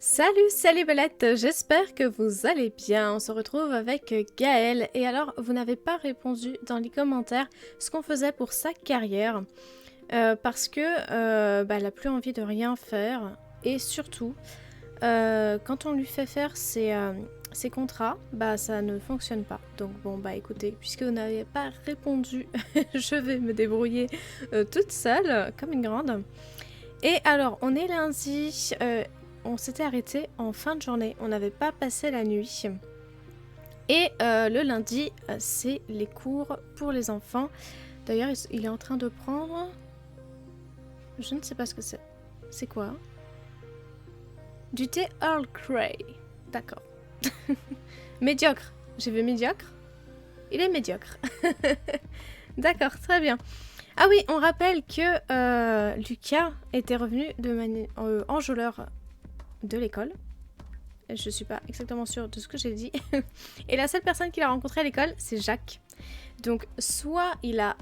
Salut, salut Belette, j'espère que vous allez bien. On se retrouve avec Gaëlle. Et alors, vous n'avez pas répondu dans les commentaires ce qu'on faisait pour sa carrière. Parce que elle n'a plus envie de rien faire. Et surtout, quand on lui fait faire ses contrats, ça ne fonctionne pas. Donc bon, écoutez, puisque vous n'avez pas répondu, je vais me débrouiller toute seule, comme une grande. Et alors, on est lundi... on s'était arrêté en fin de journée, on n'avait pas passé la nuit. Et le lundi, c'est les cours pour les enfants. D'ailleurs, il est en train de prendre... Je ne sais pas ce que c'est. C'est quoi? Du thé Earl Grey. D'accord. Médiocre. J'ai vu médiocre. Il est médiocre. D'accord, très bien. Ah oui, on rappelle que Lucas était revenu de manière enjôleur de l'école. Je suis pas exactement sûre de ce que j'ai dit. Et la seule personne qu'il a rencontrée à l'école, c'est Jacques. Donc, soit il a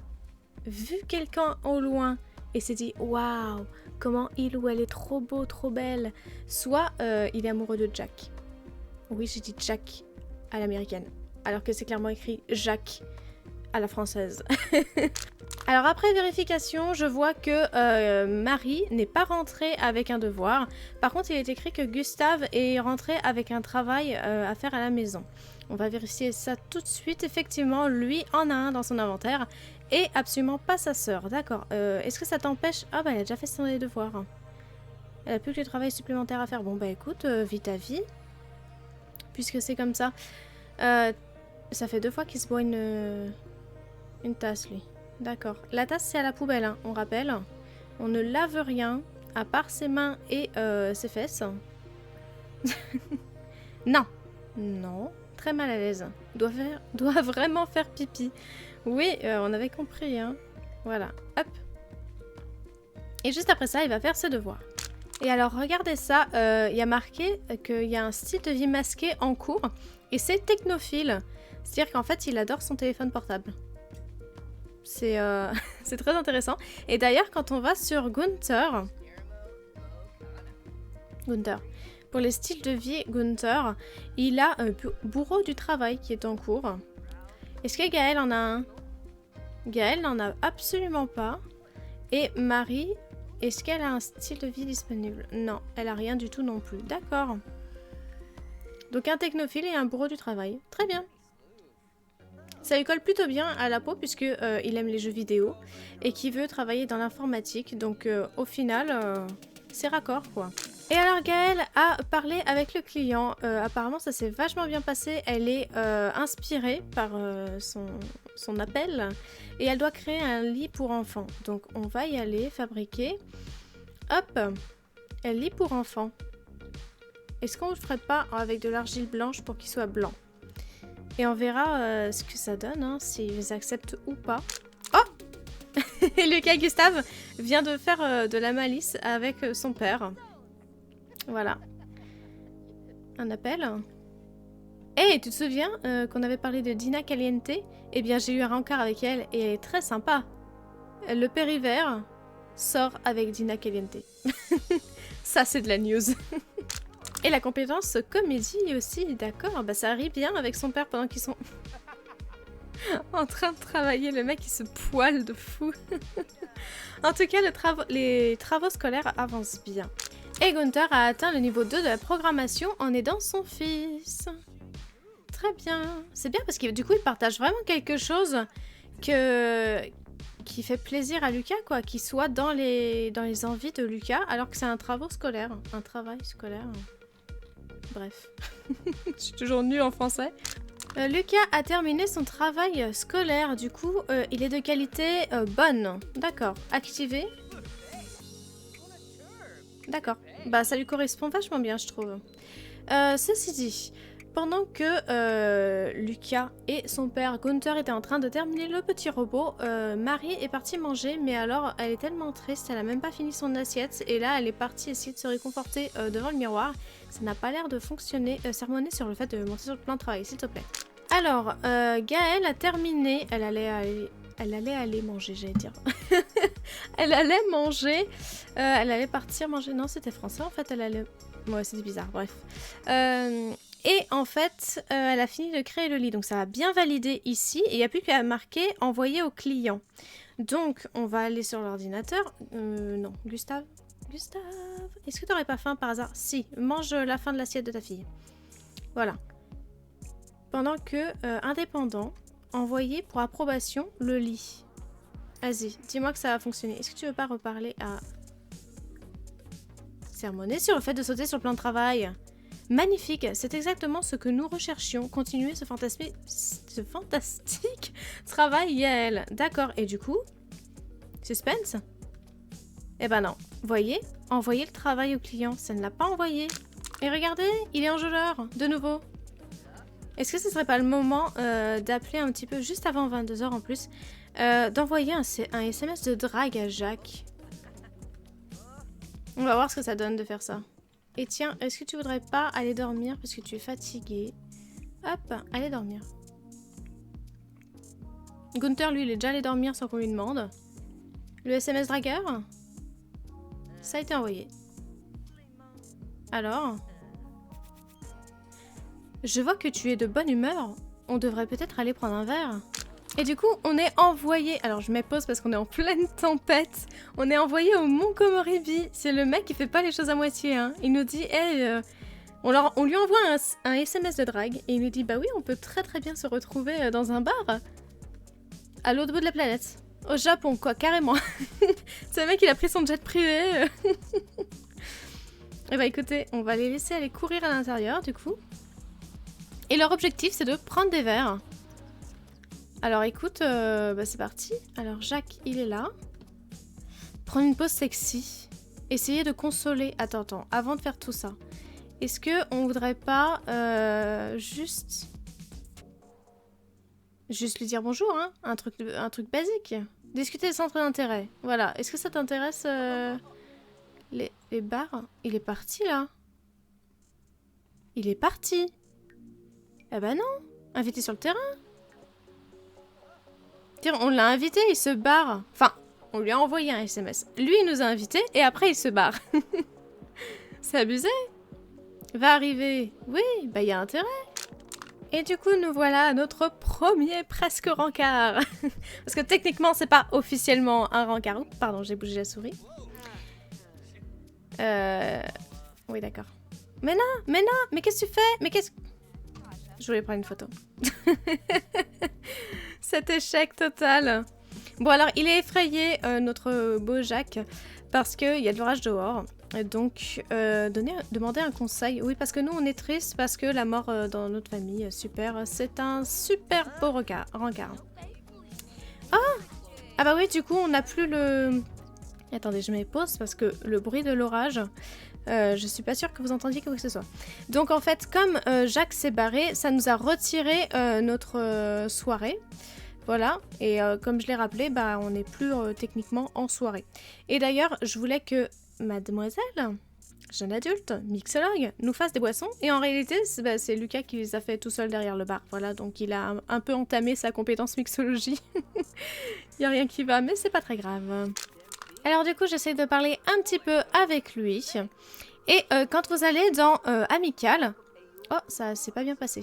vu quelqu'un au loin et s'est dit « Waouh, comment il ou elle est trop beau, trop belle !» Soit il est amoureux de Jack. Oui, j'ai dit Jack à l'américaine. Alors que c'est clairement écrit Jacques à la française. Alors après vérification, je vois que Marie n'est pas rentrée avec un devoir. Par contre, il est écrit que Gustave est rentré avec un travail à faire à la maison. On va vérifier ça tout de suite. Effectivement, lui en a un dans son inventaire et absolument pas sa sœur. D'accord. Est-ce que ça t'empêche... Ah elle a déjà fait son devoir. Elle a plus que du travail supplémentaire à faire. Bon écoute, vis ta vie. Puisque c'est comme ça. Ça fait 2 fois qu'il se boit une tasse, lui. D'accord. La tasse, c'est à la poubelle, hein, on rappelle. On ne lave rien, à part ses mains et ses fesses. Non. Non. Très mal à l'aise. Doit vraiment faire pipi. Oui, on avait compris, hein. Voilà. Hop. Et juste après ça, il va faire ses devoirs. Et alors, regardez ça. Il y a marqué qu'il y a un style de vie masqué en cours. Et c'est technophile. C'est-à-dire qu'en fait, il adore son téléphone portable. C'est très intéressant. Et d'ailleurs, quand on va sur Gunther, pour les styles de vie Gunther, il a un bourreau du travail qui est en cours. Est-ce que Gaëlle en a un? Gaëlle n'en a absolument pas. Et Marie, est-ce qu'elle a un style de vie disponible? Non, elle a rien du tout non plus. D'accord. Donc un technophile et un bourreau du travail. Très bien. Ça lui colle plutôt bien à la peau puisque il aime les jeux vidéo et qu'il veut travailler dans l'informatique. Donc au final, c'est raccord quoi. Et alors Gaëlle a parlé avec le client. Apparemment ça s'est vachement bien passé. Elle est inspirée par son appel et elle doit créer un lit pour enfants. Donc on va y aller fabriquer. Hop, un lit pour enfants. Est-ce qu'on ne le ferait pas avec de l'argile blanche pour qu'il soit blanc? Et on verra ce que ça donne, hein, s'ils acceptent ou pas. Oh! Et Lucas Gustave vient de faire de la malice avec son père. Voilà. Un appel. Hey, tu te souviens qu'on avait parlé de Dina Caliente? Eh bien, j'ai eu un rencard avec elle et elle est très sympa. Le père Hiver sort avec Dina Caliente. Ça, c'est de la news. Et la compétence comédie aussi, d'accord. Ça arrive bien avec son père pendant qu'ils sont en train de travailler. Le mec, il se poile de fou. En tout cas, les travaux scolaires avancent bien. Et Gunther a atteint le niveau 2 de la programmation en aidant son fils. Très bien. C'est bien parce que du coup, il partage vraiment quelque chose qui fait plaisir à Lucas, quoi. Qui soit dans les envies de Lucas, alors que c'est un travail scolaire. Un travail scolaire. Bref, je suis toujours nulle en français. Lucas a terminé son travail scolaire, du coup, il est de qualité bonne. D'accord, activé. D'accord, ça lui correspond vachement bien, je trouve. Ceci dit, pendant que Lucas et son père Gunther étaient en train de terminer le petit robot, Marie est partie manger, mais alors elle est tellement triste, elle a même pas fini son assiette, et là elle est partie essayer de se réconforter devant le miroir. Ça n'a pas l'air de fonctionner. Sermonner sur le fait de monter sur le plan de travail, s'il te plaît. Alors, Gaëlle a terminé. Elle allait aller manger, j'allais dire. Elle allait manger. Elle allait partir manger. Non, c'était français en fait. Elle allait Ouais, c'est bizarre, bref. Et en fait, elle a fini de créer le lit. Donc ça va bien valider ici. Et il n'y a plus qu'à marquer envoyer au client. Donc on va aller sur l'ordinateur. Non, Gustave. Gustave, est-ce que tu n'aurais pas faim par hasard? Si, mange la fin de l'assiette de ta fille. Voilà. Pendant que, indépendant, envoyer pour approbation le lit. Vas-y, dis-moi que ça va fonctionner. Est-ce que tu veux pas reparler à... Sermonner sur le fait de sauter sur le plan de travail? Magnifique, c'est exactement ce que nous recherchions. Continuer ce fantastique travail, Yael. D'accord, et du coup... Suspense? Eh ben non. Voyez, envoyer le travail au client, ça ne l'a pas envoyé. Et regardez, il est enjôleur, de nouveau. Est-ce que ce serait pas le moment d'appeler un petit peu, juste avant 22 h en plus, d'envoyer un SMS de drague à Jacques? On va voir ce que ça donne de faire ça. Et tiens, est-ce que tu voudrais pas aller dormir parce que tu es fatigué? Hop, allez dormir. Gunther, lui, il est déjà allé dormir sans qu'on lui demande. Le SMS dragueur? Ça a été envoyé. Alors? Je vois que tu es de bonne humeur. On devrait peut-être aller prendre un verre. Et du coup, on est envoyé... Alors, je mets pause parce qu'on est en pleine tempête. On est envoyé au Mont Komoribi. C'est le mec qui fait pas les choses à moitié. Hein. Il nous dit, hey, on lui envoie un SMS de drague. Et il nous dit, bah oui, on peut très très bien se retrouver dans un bar. À l'autre bout de la planète. Au Japon, quoi, carrément. C'est le mec, il a pris son jet privé. Et bah écoutez, on va les laisser aller courir à l'intérieur, du coup. Et leur objectif, c'est de prendre des verres. Alors écoute, bah c'est parti. Alors Jacques, il est là. Prendre une pause sexy. Essayer de consoler. Attends, avant de faire tout ça. Est-ce que on voudrait pas juste lui dire bonjour, hein? Un truc basique. Discuter des centres d'intérêt. Voilà. Est-ce que ça t'intéresse les bars? Il est parti là. Il est parti. Eh ben non. Invité sur le terrain. On l'a invité, il se barre. Enfin, on lui a envoyé un SMS. Lui, il nous a invités et après, il se barre. C'est abusé. Va arriver. Oui, bah il y a intérêt. Et du coup, nous voilà à notre premier presque rencard. Parce que techniquement, c'est pas officiellement un rencard. Oups, pardon, j'ai bougé la souris. Oui, d'accord. Mais non, mais qu'est-ce que tu fais? Mais qu'est-ce... Je voulais prendre une photo. Cet échec total. Bon alors, il est effrayé, notre beau Jacques, parce qu'il y a de l'orage dehors. Donc, demander un conseil. Oui, parce que nous, on est triste parce que la mort dans notre famille, super. C'est un super beau rencard. Ah bah oui, du coup, on n'a plus le... Attendez, je mets pause parce que le bruit de l'orage... je suis pas sûre que vous entendiez quoi que ce soit. Donc en fait, comme Jacques s'est barré, ça nous a retiré notre soirée. Voilà, et comme je l'ai rappelé, bah, on n'est plus techniquement en soirée. Et d'ailleurs, je voulais que mademoiselle, jeune adulte, mixologue, nous fasse des boissons. Et en réalité, c'est Lucas qui les a fait tout seul derrière le bar. Voilà, donc il a un peu entamé sa compétence mixologie. Il n'y a rien qui va, mais c'est pas très grave. Alors du coup, j'essaie de parler un petit peu avec lui. Et quand vous allez dans Amical... Oh, ça s'est pas bien passé.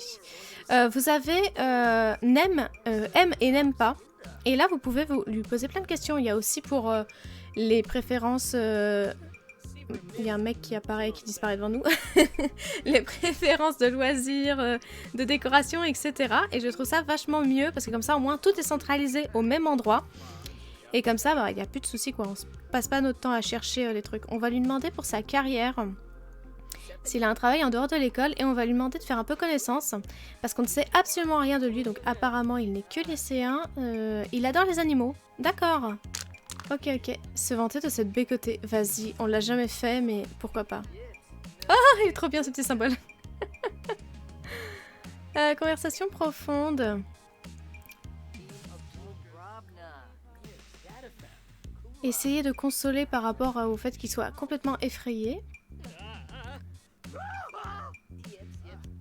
Vous avez aime et n'aime pas. Et là, vous pouvez lui poser plein de questions. Il y a aussi pour les préférences... Il y a un mec qui apparaît et qui disparaît devant nous. Les préférences de loisirs, de décoration, etc. Et je trouve ça vachement mieux parce que comme ça, au moins, tout est centralisé au même endroit. Et comme ça, bah, y a plus de soucis, quoi. On se passe pas notre temps à chercher les trucs. On va lui demander pour sa carrière s'il a un travail en dehors de l'école et on va lui demander de faire un peu connaissance parce qu'on ne sait absolument rien de lui. Donc apparemment, il n'est que lycéen. Il adore les animaux. D'accord. Ok. Se vanter de cette bécotée. Vas-y, on l'a jamais fait, mais pourquoi pas. Ah, il est trop bien ce petit symbole. Conversation profonde. Essayer de consoler par rapport au fait qu'il soit complètement effrayé.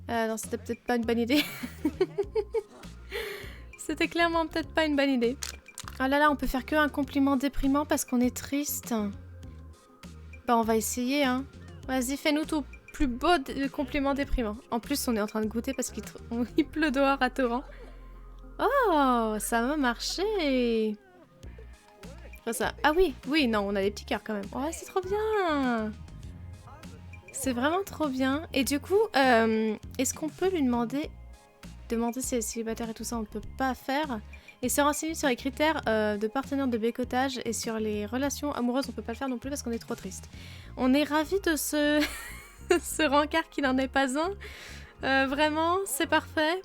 Non, c'était peut-être pas une bonne idée. C'était clairement peut-être pas une bonne idée. Ah là là, on peut faire que un compliment déprimant parce qu'on est triste. Bah on va essayer, hein. Vas-y, fais-nous tout. plus beau compliment déprimant. En plus, on est en train de goûter parce qu'il il pleut dehors à torrent. Oh, ça va marcher. Enfin, ça... Ah oui, oui, non, on a des petits cœurs quand même. Ouais, c'est trop bien. C'est vraiment trop bien. Et du coup, est-ce qu'on peut lui demander si elle est célibataire et tout ça, on ne peut pas faire. Et se renseigner sur les critères de partenaires de bécotage et sur les relations amoureuses, on peut pas le faire non plus parce qu'on est trop triste. On est ravis de ce, ce rencard qui n'en est pas un. Vraiment, c'est parfait.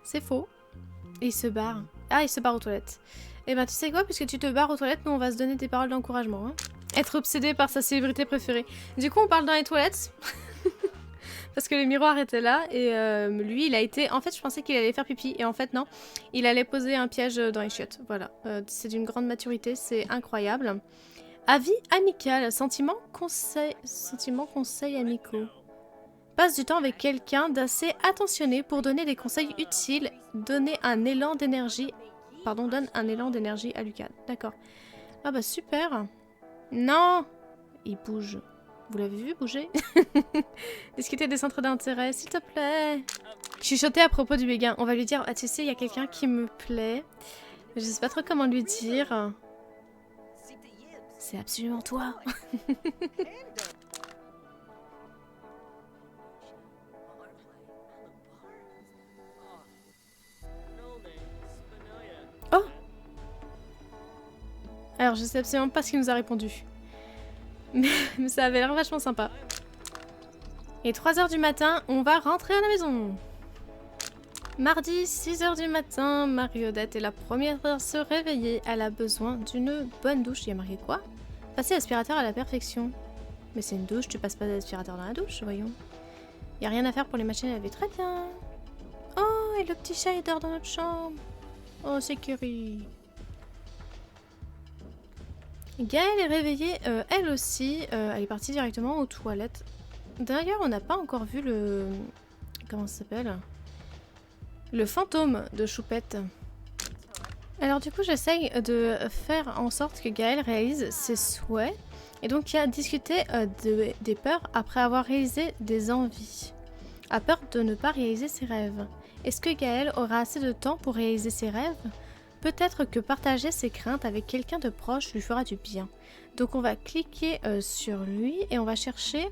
C'est faux. Et il se barre. Ah, il se barre aux toilettes. Eh ben, tu sais quoi, puisque tu te barres aux toilettes, nous on va se donner des paroles d'encouragement. Hein. Être obsédé par sa célébrité préférée. Du coup, on parle dans les toilettes. Parce que le miroir était là et lui, il a été... En fait, je pensais qu'il allait faire pipi et en fait, non. Il allait poser un piège dans les chiottes. Voilà. C'est d'une grande maturité, c'est incroyable. Avis amical. Sentiments, conseils amicaux. Passe du temps avec quelqu'un d'assez attentionné pour donner des conseils utiles. Donner un élan d'énergie... Pardon, donne un élan d'énergie à Lucas. D'accord. Ah bah super. Non. Il bouge. Vous l'avez vu bouger? Discuter des centres d'intérêt, s'il te plaît. Chuchoter à propos du béguin. On va lui dire, ah, tu sais, il y a quelqu'un qui me plaît. Je sais pas trop comment lui dire. C'est absolument toi. Oh! Alors, je sais absolument pas ce qu'il nous a répondu. Mais ça avait l'air vachement sympa. Et 3 h du matin, on va rentrer à la maison. Mardi, 6 h du matin, Marie-Odette est la première à se réveiller. Elle a besoin d'une bonne douche. Il y a marqué quoi? Passer l'aspirateur à la perfection. Mais c'est une douche, tu passes pas l'aspirateur dans la douche, voyons. Il y a rien à faire pour les machines à laver. Très bien. Oh, et le petit chat, il dort dans notre chambre. Oh, c'est Curie. Gaëlle est réveillée, elle aussi. Elle est partie directement aux toilettes. D'ailleurs, on n'a pas encore vu le... Comment ça s'appelle? Le fantôme de Choupette. Alors du coup, j'essaye de faire en sorte que Gaëlle réalise ses souhaits. Et donc, il y a discuté des peurs après avoir réalisé des envies. A peur de ne pas réaliser ses rêves. Est-ce que Gaëlle aura assez de temps pour réaliser ses rêves? Peut-être que partager ses craintes avec quelqu'un de proche lui fera du bien. Donc on va cliquer sur lui et on va chercher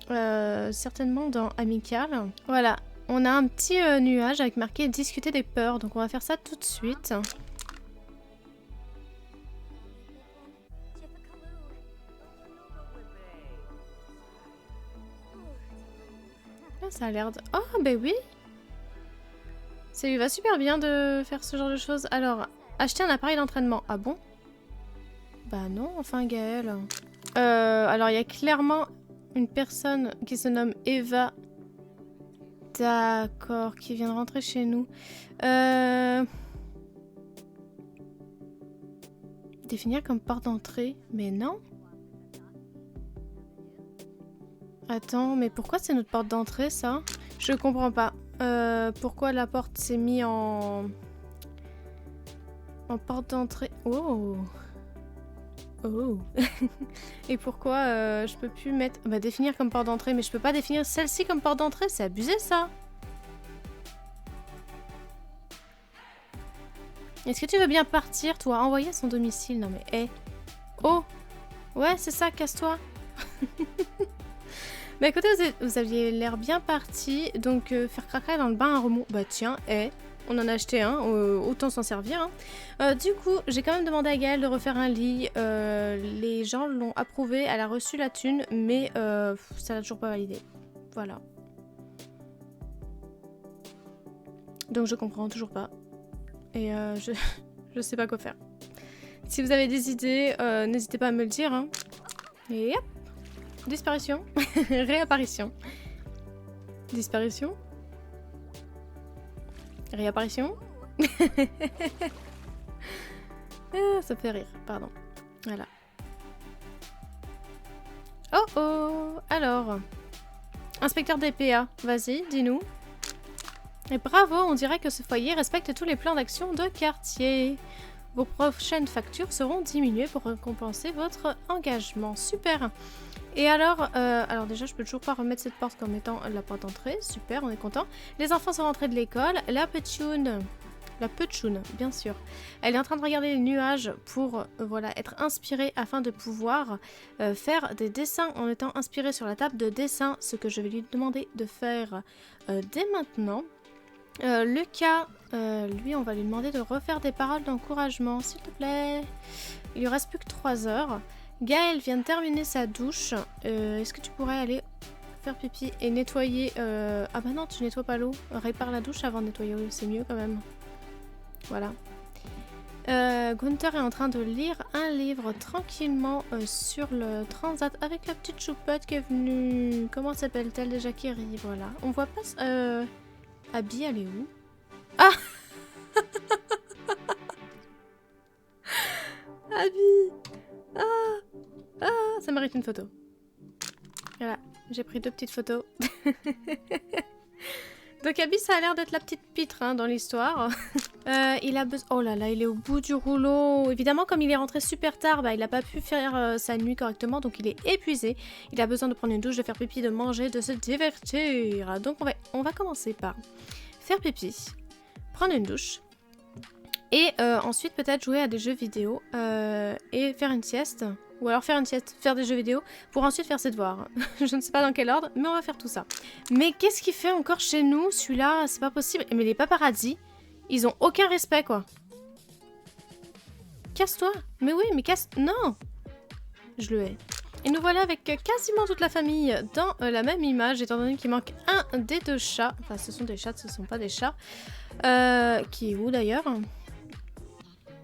certainement dans Amical. Voilà, on a un petit nuage avec marqué discuter des peurs. Donc on va faire ça tout de suite. Ah, ça a l'air de... Oh, ben oui! Ça lui va super bien de faire ce genre de choses. Alors, acheter un appareil d'entraînement. Ah bon? Bah non, enfin Gaëlle. Alors, il y a clairement une personne qui se nomme Eva. D'accord, qui vient de rentrer chez nous. Définir comme porte d'entrée. Mais non. Attends, mais pourquoi c'est notre porte d'entrée, ça? Je comprends pas. Pourquoi la porte s'est mise en porte d'entrée? Oh! Oh! Et pourquoi je peux plus mettre... Bah, définir comme porte d'entrée, mais je peux pas définir celle-ci comme porte d'entrée? C'est abusé, ça! Est-ce que tu veux bien partir, toi? Envoyer à son domicile? Non, mais... Hey. Oh! Ouais, c'est ça, casse-toi! Bah écoutez, vous aviez l'air bien parti, donc faire craquer dans le bain à remous. Bah tiens, on en a acheté un, autant s'en servir. Hein. Du coup, j'ai quand même demandé à Gaëlle de refaire un lit. Les gens l'ont approuvé, elle a reçu la thune, mais ça l'a toujours pas validé. Voilà. Donc je comprends toujours pas. Et je sais pas quoi faire. Si vous avez des idées, n'hésitez pas à me le dire. Hein. Et hop! Disparition. Réapparition. Disparition. Réapparition. Ah, ça fait rire, pardon. Voilà. Oh oh. Alors. Inspecteur DPA, vas-y, dis-nous. Et bravo, on dirait que ce foyer respecte tous les plans d'action de quartier. Vos prochaines factures seront diminuées pour récompenser votre engagement. Super. Et alors déjà, je peux toujours pas remettre cette porte comme étant la porte d'entrée. Super, on est content. Les enfants sont rentrés de l'école. La petchoune, bien sûr. Elle est en train de regarder les nuages pour voilà, être inspirée afin de pouvoir faire des dessins en étant inspirée sur la table de dessin, ce que je vais lui demander de faire dès maintenant. Lucas, lui, on va lui demander de refaire des paroles d'encouragement, s'il te plaît. Il lui reste plus que 3 heures. Gaël vient de terminer sa douche. Est-ce que tu pourrais aller faire pipi et nettoyer... Ah bah non, tu nettoies pas l'eau. Répare la douche avant de nettoyer l'eau, c'est mieux quand même. Voilà. Gunther est en train de lire un livre tranquillement sur le transat avec la petite choupette qui est venue. Comment s'appelle-t-elle déjà, Kiri? Voilà. On voit pas... Abby, elle est où? Ah Abby! Ah, ça mérite une photo. Voilà, j'ai pris 2 petites photos. Donc Abby, ça a l'air d'être la petite pitre hein, dans l'histoire. Il a besoin... Oh là là, il est au bout du rouleau. Évidemment, comme il est rentré super tard, bah, il n'a pas pu faire sa nuit correctement, donc il est épuisé. Il a besoin de prendre une douche, de faire pipi, de manger, de se divertir. Donc on va commencer par faire pipi, prendre une douche, et ensuite peut-être jouer à des jeux vidéo et faire une sieste. Ou alors faire une sieste, faire des jeux vidéo, pour ensuite faire ses devoirs. Je ne sais pas dans quel ordre, mais on va faire tout ça. Mais qu'est-ce qu'il fait encore chez nous, celui-là? C'est pas possible. Mais les paparazzis, ils ont aucun respect, quoi. Casse-toi. Mais oui, mais casse... Non. Je le hais. Et nous voilà avec quasiment toute la famille dans la même image, étant donné qu'il manque un des 2 chats. Enfin, ce sont des chats, ce ne sont pas des chats. Qui est où, d'ailleurs?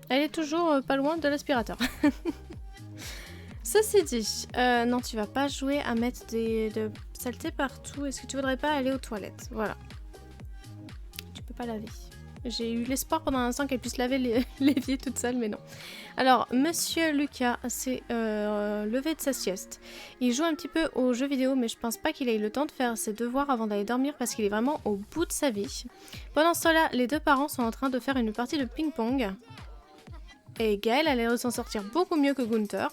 Elle est toujours pas loin de l'aspirateur. Ceci dit, non, tu vas pas jouer à mettre de saleté partout. Est-ce que tu voudrais pas aller aux toilettes? Voilà. Tu peux pas laver. J'ai eu l'espoir pendant un instant qu'elle puisse laver l'évier toute seule, mais non. Alors, Monsieur Lucas s'est levé de sa sieste. Il joue un petit peu aux jeux vidéo, mais je pense pas qu'il ait eu le temps de faire ses devoirs avant d'aller dormir parce qu'il est vraiment au bout de sa vie. Pendant ce temps-là, les 2 parents sont en train de faire une partie de ping-pong. Et Gaël allait s'en sortir beaucoup mieux que Gunther.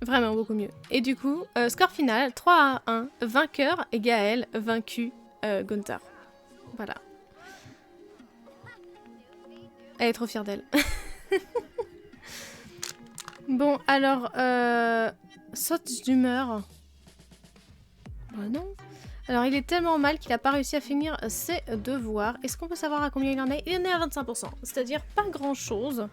Vraiment beaucoup mieux. Et du coup, score final, 3-1, vainqueur, Gaël, vaincu, Gunther. Voilà. Elle est trop fière d'elle. Bon, alors, saute d'humeur. Bah non. Alors, il est tellement mal qu'il n'a pas réussi à finir ses devoirs. Est-ce qu'on peut savoir à combien il en est? Il en est à 25%, c'est-à-dire pas grand-chose.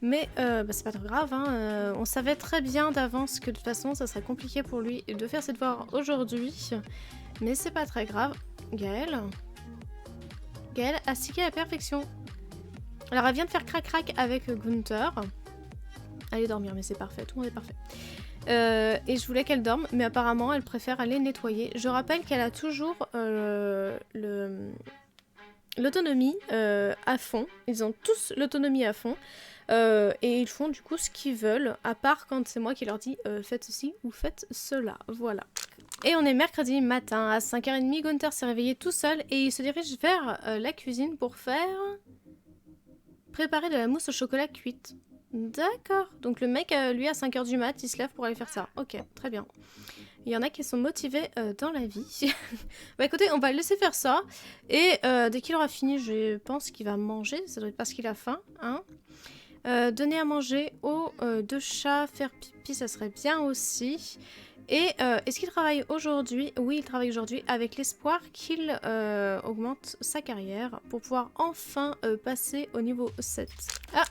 Mais bah, c'est pas trop grave, hein. On savait très bien d'avance que de toute façon, ça serait compliqué pour lui de faire ses devoirs aujourd'hui. Mais c'est pas très grave. Gaël a stické à la perfection. Alors, elle vient de faire crac-crac avec Gunther. Allez dormir, mais c'est parfait, tout le monde est parfait. Et je voulais qu'elle dorme, mais apparemment elle préfère aller nettoyer. Je rappelle qu'elle a toujours l'autonomie à fond. Ils ont tous l'autonomie à fond. Et ils font du coup ce qu'ils veulent, à part quand c'est moi qui leur dis faites ceci ou faites cela. Voilà. Et on est mercredi matin, à 5h30, Gunther s'est réveillé tout seul et il se dirige vers la cuisine pour préparer de la mousse au chocolat cuite. D'accord. Donc le mec, lui, à 5h du mat, il se lève pour aller faire ça. Ok, très bien. Il y en a qui sont motivés dans la vie. Bah écoutez, on va le laisser faire ça. Et dès qu'il aura fini, je pense qu'il va manger. Ça doit être parce qu'il a faim, hein. Donner à manger aux 2 chats, faire pipi, ça serait bien aussi. Et est-ce qu'il travaille aujourd'hui? Oui, il travaille aujourd'hui avec l'espoir qu'il augmente sa carrière pour pouvoir enfin passer au niveau 7. Ah!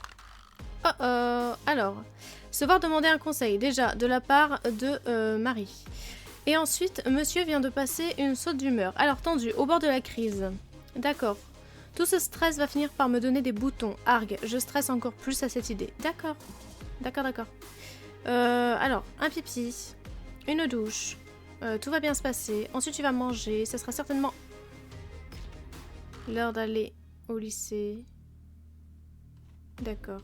Alors, se voir demander un conseil, déjà, de la part de Marie. Et ensuite, monsieur vient de passer une saute d'humeur. Alors, tendu, au bord de la crise. D'accord. Tout ce stress va finir par me donner des boutons. Argue, je stresse encore plus à cette idée. D'accord. D'accord. Alors, un pipi, une douche, tout va bien se passer. Ensuite, tu vas manger. Ça sera certainement l'heure d'aller au lycée. D'accord.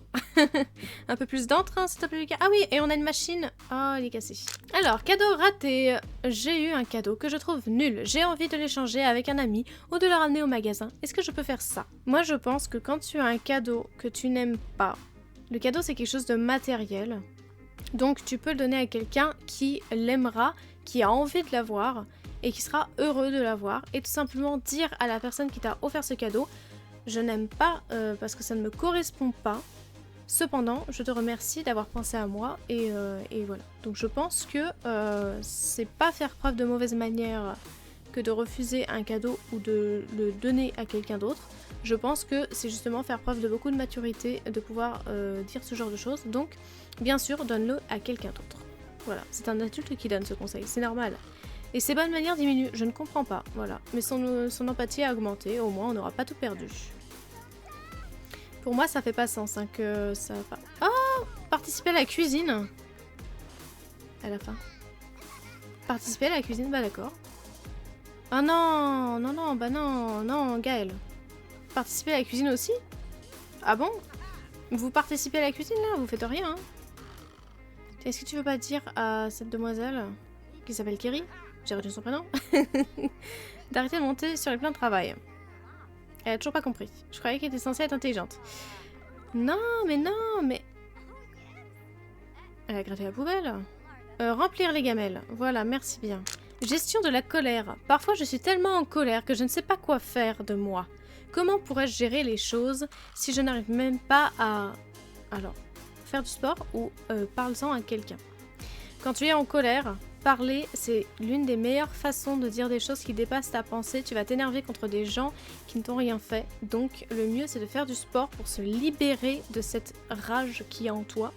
Un peu plus d'entrain, s'il te plaît, Lucas. Ah oui, et on a une machine. Oh, elle est cassée. Alors, cadeau raté. J'ai eu un cadeau que je trouve nul. J'ai envie de l'échanger avec un ami ou de le ramener au magasin. Est-ce que je peux faire ça? Moi, je pense que quand tu as un cadeau que tu n'aimes pas, Le cadeau, c'est quelque chose de matériel. Donc, tu peux le donner à quelqu'un qui l'aimera, qui a envie de l'avoir et qui sera heureux de l'avoir. Et tout simplement dire à la personne qui t'a offert ce cadeau, je n'aime pas parce que ça ne me correspond pas. Cependant, je te remercie d'avoir pensé à moi et voilà. Donc je pense que c'est pas faire preuve de mauvaise manière que de refuser un cadeau ou de le donner à quelqu'un d'autre. Je pense que c'est justement faire preuve de beaucoup de maturité de pouvoir dire ce genre de choses. Donc bien sûr, donne-le à quelqu'un d'autre. Voilà, c'est un adulte qui donne ce conseil, c'est normal. Et ses bonnes manières diminuent, je ne comprends pas, voilà. Mais son empathie a augmenté, au moins on n'aura pas tout perdu. Pour moi, ça fait pas sens hein, que ça va. Oh, participer à la cuisine. À la fin. Participer à la cuisine, bah d'accord. Ah non, non, non, bah non, non, Gaël. Participer à la cuisine aussi? Ah bon? Vous participez à la cuisine là? Vous faites rien, hein? Est-ce que tu veux pas dire à cette demoiselle, qui s'appelle Kerry, j'ai retenu son prénom, d'arrêter de monter sur les plans de travail? Elle a toujours pas compris. Je croyais qu'elle était censée être intelligente. Non, mais... Elle a gratté la poubelle. Remplir les gamelles. Voilà, merci bien. Gestion de la colère. Parfois, je suis tellement en colère que je ne sais pas quoi faire de moi. Comment pourrais-je gérer les choses si je n'arrive même pas à... Alors, faire du sport ou parle-en à quelqu'un. Quand tu es en colère... Parler, c'est l'une des meilleures façons de dire des choses qui dépassent ta pensée. Tu vas t'énerver contre des gens qui ne t'ont rien fait. Donc, le mieux, c'est de faire du sport pour se libérer de cette rage qui est en toi.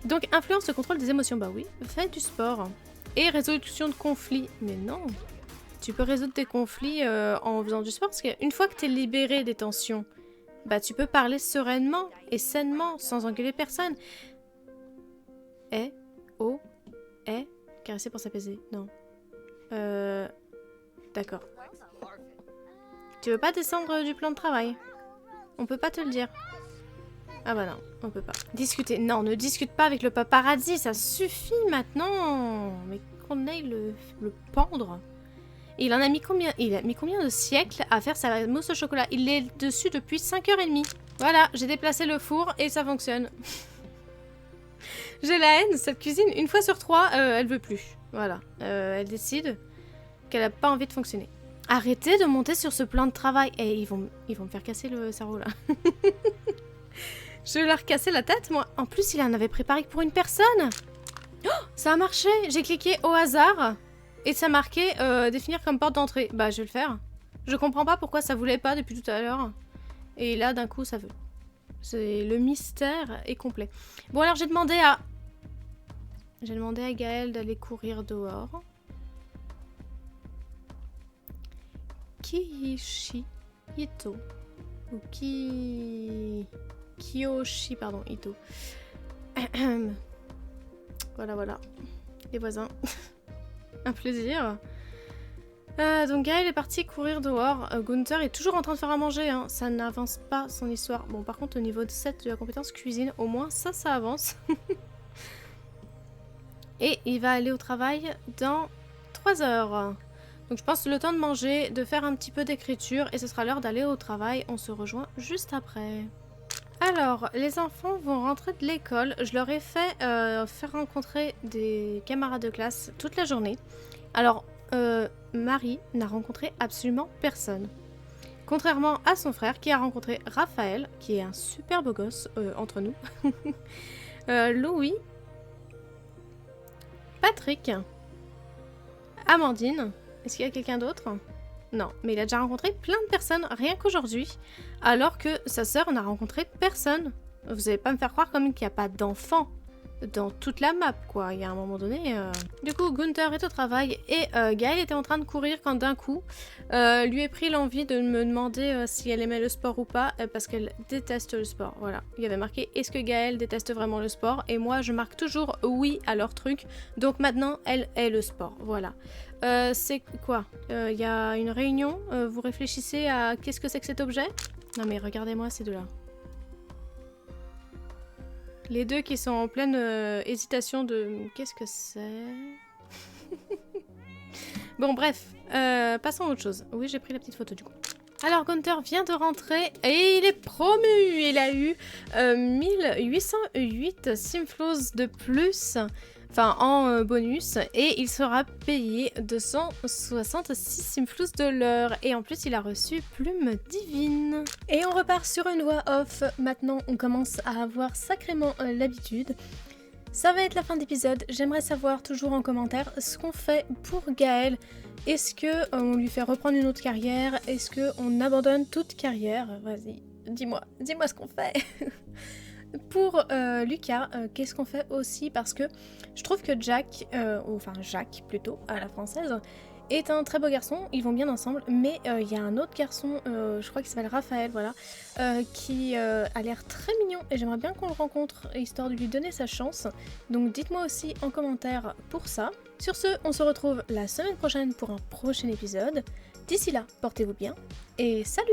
Donc, influence le contrôle des émotions. Bah oui, fais du sport. Et résolution de conflits. Mais non, tu peux résoudre tes conflits en faisant du sport. Parce qu'une fois que tu es libéré des tensions, bah tu peux parler sereinement et sainement, sans engueuler personne. Caresser pour s'apaiser. Non. D'accord. Tu veux pas descendre du plan de travail? On peut pas te le dire. Ah bah non, on peut pas. Discuter. Non, ne discute pas avec le paparazzi, ça suffit maintenant. Mais qu'on aille le pendre. Il en a mis combien? Il a mis combien de siècles à faire sa mousse au chocolat? Il est dessus depuis 5h30. Voilà, j'ai déplacé le four et ça fonctionne. J'ai la haine, cette cuisine, une fois sur 3, elle veut plus. Voilà, elle décide qu'elle a pas envie de fonctionner. Arrêtez de monter sur ce plan de travail. Et ils vont me faire casser le cerveau, là. Je vais leur casser la tête, moi. En plus, il en avait préparé que pour une personne. Oh, ça a marché. J'ai cliqué au hasard. Et ça marquait définir comme porte d'entrée. Bah, je vais le faire. Je comprends pas pourquoi ça voulait pas depuis tout à l'heure. Et là, d'un coup, ça veut. Le mystère est complet. Bon, alors j'ai demandé à Gaël d'aller courir dehors. Kiyoshi Ito. Ou Kiyoshi, pardon, Ito. Voilà. Les voisins. Un plaisir. Donc Gaël est parti courir dehors. Gunther est toujours en train de faire à manger. Hein. Ça n'avance pas son histoire. Bon, par contre, au niveau de 7 de la compétence cuisine, au moins ça avance. Et il va aller au travail dans 3 heures. Donc je pense le temps de manger, de faire un petit peu d'écriture et ce sera l'heure d'aller au travail. On se rejoint juste après. Alors, les enfants vont rentrer de l'école. Je leur ai fait faire rencontrer des camarades de classe toute la journée. Alors, Marie n'a rencontré absolument personne. Contrairement à son frère qui a rencontré Raphaël, qui est un super beau gosse entre nous. Louis, Patrick, Amandine. Est-ce qu'il y a quelqu'un d'autre? Non, mais il a déjà rencontré plein de personnes rien qu'aujourd'hui, alors que sa sœur n'a rencontré personne. Vous allez pas me faire croire comme qu'il n'y a pas d'enfants dans toute la map, quoi. Il y a un moment donné... Du coup, Gunther est au travail et Gaël était en train de courir quand d'un coup, lui est pris l'envie de me demander si elle aimait le sport ou pas, parce qu'elle déteste le sport. Voilà. Il y avait marqué « Est-ce que Gaël déteste vraiment le sport ?» Et moi, je marque toujours « Oui » à leur truc. Donc maintenant, elle est le sport. Voilà. C'est quoi? Il y a une réunion. Vous réfléchissez à qu'est-ce que c'est que cet objet? Non mais regardez-moi ces deux-là. Les deux qui sont en pleine hésitation de... Qu'est-ce que c'est? Bon, bref. Passons à autre chose. Oui, j'ai pris la petite photo du coup. Alors Gunther vient de rentrer et il est promu. Il a eu 1808 Simflows de plus, enfin en bonus, et il sera payé 266 Simflows de l'heure. Et en plus il a reçu Plume Divine. Et on repart sur une voix off. Maintenant on commence à avoir sacrément l'habitude. Ça va être la fin d'épisode. J'aimerais savoir toujours en commentaire ce qu'on fait pour Gaël. Est-ce que on lui fait reprendre une autre carrière? Est-ce qu'on abandonne toute carrière? Vas-y, dis-moi ce qu'on fait. Pour Lucas, qu'est-ce qu'on fait aussi? Parce que je trouve que Jack, enfin Jacques plutôt, à la française, est un très beau garçon, ils vont bien ensemble, mais il y a un autre garçon, je crois qu'il s'appelle Raphaël, voilà, qui a l'air très mignon et j'aimerais bien qu'on le rencontre, histoire de lui donner sa chance. Donc dites-moi aussi en commentaire pour ça. Sur ce, on se retrouve la semaine prochaine pour un prochain épisode. D'ici là, portez-vous bien et salut!